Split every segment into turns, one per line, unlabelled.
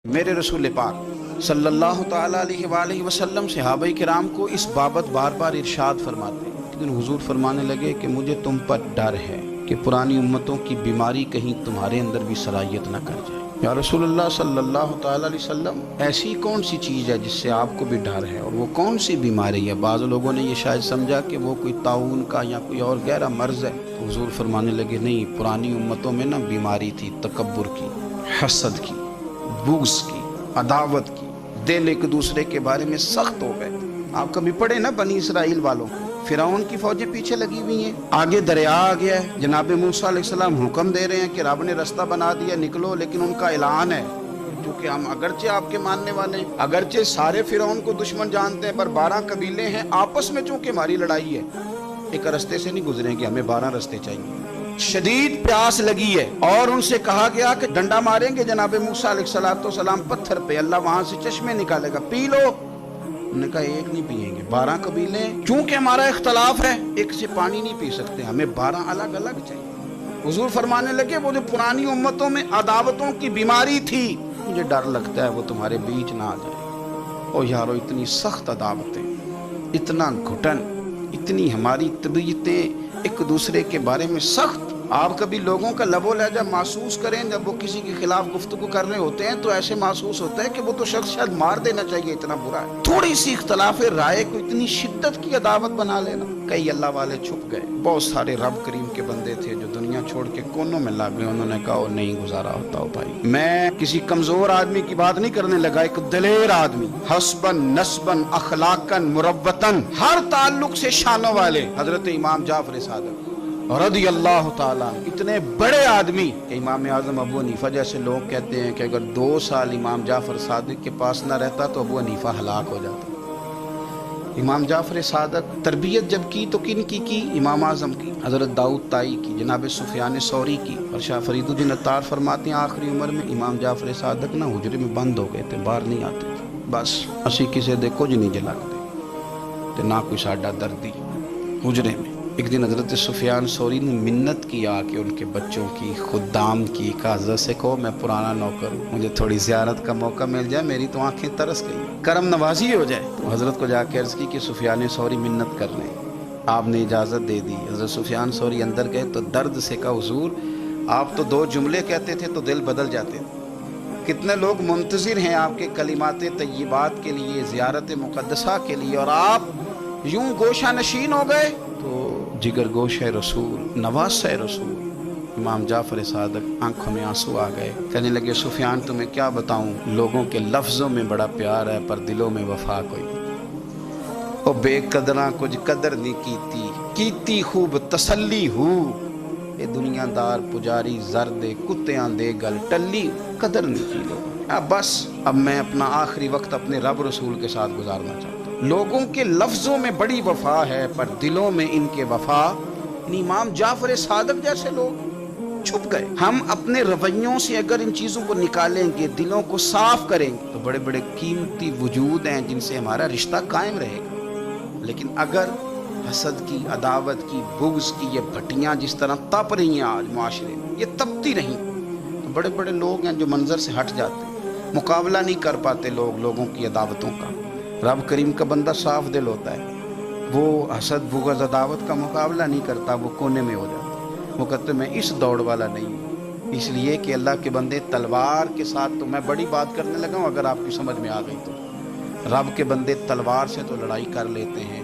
میرے رسول پاک صلی اللہ تعالیٰ علیہ وآلہ وسلم صحابہ کرام کو اس بابت بار بار ارشاد فرماتے ہیں، لیکن حضور فرمانے لگے کہ مجھے تم پر ڈر ہے کہ پرانی امتوں کی بیماری کہیں تمہارے اندر بھی سرایت نہ کر جائے۔ یا رسول اللہ صلی اللہ تعالیٰ علیہ وسلم، ایسی کون سی چیز ہے جس سے آپ کو بھی ڈر ہے، اور وہ کون سی بیماری ہے؟ بعض لوگوں نے یہ شاید سمجھا کہ وہ کوئی طاعون کا یا کوئی اور گہرا مرض ہے، تو حضور فرمانے لگے نہیں، پرانی امتوں میں نا بیماری تھی تکبر کی، حسد کی، بغض کی، عداوت کی، دل ایک دوسرے کے بارے میں سخت ہو گئے۔ آپ کبھی پڑھے نا بنی اسرائیل والوں، فرعون کی فوجیں پیچھے لگی ہوئی ہیں، آگے دریا آ گیا ہے، جناب موسیٰ علیہ السلام حکم دے رہے ہیں کہ رب نے رستہ بنا دیا، نکلو، لیکن ان کا اعلان ہے کیونکہ ہم اگرچہ آپ کے ماننے والے ہیں، اگرچہ سارے فرعون کو دشمن جانتے ہیں، پر 12 قبیلے ہیں، آپس میں چونکہ ہماری لڑائی ہے، ایک رستے سے نہیں گزریں گے، ہمیں 12 رستے چاہیے۔ شدید پیاس لگی ہے اور ان سے کہا گیا کہ ڈنڈا ماریں گے جناب موسیٰ علیہ السلام پتھر پہ، اللہ وہاں سے چشمے نکالے گا، پی لو۔ انہوں نے کہا ایک نہیں پیئیں گے، 12 قبیلے چونکہ ہمارا اختلاف ہے، ایک سے پانی نہیں پی سکتے، ہمیں 12 الگ الگ چاہیے۔ حضور فرمانے لگے وہ جو پرانی امتوں میں عداوتوں کی بیماری تھی، مجھے ڈر لگتا ہے وہ تمہارے بیچ نہ آ جائے۔ او یارو، اتنی سخت عداوتیں، اتنا گھٹن، اتنی ہماری طبیعتیں ایک دوسرے کے بارے میں سخت۔ آپ کبھی لوگوں کا لب و لہجہ محسوس کریں، جب وہ کسی کے خلاف گفتگو کر رہے ہوتے ہیں تو ایسے محسوس ہوتا ہے کہ وہ تو شخص شاید مار دینا چاہیے، اتنا برا ہے۔ تھوڑی سی اختلاف رائے کو اتنی شدت کی عداوت بنا لینا۔ کئی اللہ والے چھپ گئے، بہت سارے رب کریم کے بندے تھے جو دنیا چھوڑ کے کونوں میں لگ گئے، انہوں نے کہا وہ نہیں گزارا ہوتا ہو بھائی۔ میں کسی کمزور آدمی کی بات نہیں کرنے لگا، ایک دلیر آدمی، حسباً نسباً اخلاقاً مروتاً، ہر تعلق سے شانوں والے، حضرت امام جعفر صادق رضی اللہ تعالیٰ، اتنے بڑے آدمی کہ امام اعظم ابو حنیفہ جیسے لوگ کہتے ہیں کہ اگر 2 سال امام جعفر صادق کے پاس نہ رہتا تو ابو حنیفہ ہلاک ہو جاتا۔ امام جعفر صادق تربیت جب کی تو کن کی امام اعظم کی، حضرت داؤد طائی کی، جناب سفیان ثوری کی، اور شاہ فرید الدین عطار فرماتے ہیں آخری عمر میں امام جعفر صادق نہ حجرے میں بند ہو گئے تھے، باہر نہیں آتے تھے، بس اسی کسے دے کچھ نہیں جلا دے نہ کوئی ساڈا دردی حجرے میں۔ ایک دن حضرت سفیان ثوری نے منت کیا کہ ان کے بچوں کی، خدام کی، کہ حضرت سے کہو میں پرانا نوکر ہوں، مجھے تھوڑی زیارت کا موقع مل جائے، میری تو آنکھیں ترس گئی، کرم نوازی ہو جائے۔ تو حضرت کو جا کے عرض کی کہ سفیان ثوری منت کر لیں، آپ نے اجازت دے دی۔ حضرت سفیان ثوری اندر گئے تو درد سے کہا حضور آپ تو 2 جملے کہتے تھے تو دل بدل جاتے تھے، کتنے لوگ منتظر ہیں آپ کے کلمات طیبات کے لیے، زیارت مقدسہ کے لیے، اور آپ یوں گوشہ نشین ہو گئے۔ تو جگر گوش ہے رسول، نواز ہے رسول، امام جعفر صادق آنکھوں میں آنسو آ گئے، کہنے لگے سفیان تمہیں کیا بتاؤں، لوگوں کے لفظوں میں بڑا پیار ہے پر دلوں میں وفا کوئی نہیں، او بے قدراں کچھ قدر نہیں کیتی خوب تسلی ہو، اے دنیا دار پجاری زر دے کتیاں دے گل ٹلی، قدر نہیں کی لوگوں۔ بس اب میں اپنا آخری وقت اپنے رب رسول کے ساتھ گزارنا چاہتا ہوں۔ لوگوں کے لفظوں میں بڑی وفا ہے پر دلوں میں ان کے وفا، امام جعفر صادق جیسے لوگ چھپ گئے۔ ہم اپنے رویوں سے اگر ان چیزوں کو نکالیں گے، دلوں کو صاف کریں گے، تو بڑے بڑے قیمتی وجود ہیں جن سے ہمارا رشتہ قائم رہے گا۔ لیکن اگر حسد کی، عداوت کی، بغض کی یہ بھٹیاں جس طرح تپ رہی ہیں آج معاشرے میں، یہ تپتی رہیں تو بڑے بڑے لوگ ہیں جو منظر سے ہٹ جاتے ہیں، مقابلہ نہیں کر پاتے لوگوں کی عداوتوں کا۔ رب کریم کا بندہ صاف دل ہوتا ہے، وہ حسد بغض عداوت کا مقابلہ نہیں کرتا، وہ کونے میں ہو جاتا ہے، وہ کہتے میں اس دوڑ والا نہیں ہوں، اس لیے کہ اللہ کے بندے تلوار کے ساتھ، تو میں بڑی بات کرنے لگا ہوں اگر آپ کی سمجھ میں آ گئی تو، رب کے بندے تلوار سے تو لڑائی کر لیتے ہیں،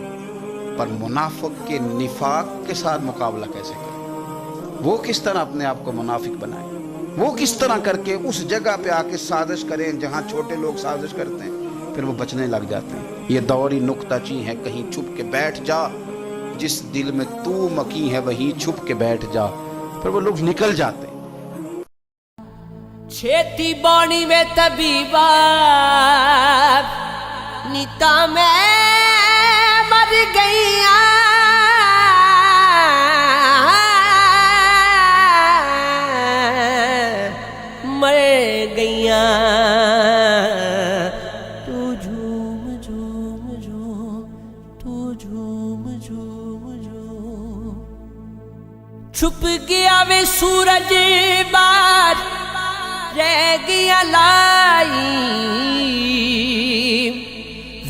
پر منافق کے نفاق کے ساتھ مقابلہ کیسے کریں؟ وہ کس طرح اپنے آپ کو منافق بنائیں؟ وہ کس طرح کر کے اس جگہ پہ آ کے سازش کریں جہاں چھوٹے لوگ سازش کرتے ہیں، پھر وہ بچنے لگ جاتے ہیں۔ یہ دوری نکتہ چی ہے، کہیں چھپ کے بیٹھ جا، جس دل میں تو مکی ہے وہیں چھپ کے بیٹھ جا، پھر وہ لوگ نکل جاتے ہیں۔
چھیتی بانی میں طبیبا نیتا میں مر گئیاں، مر گئیاں، تو جھوم جھوم جھوم، تو جھوم جھوم جھوم، چھپ گیا وے سورج بار رہ گیا لائی،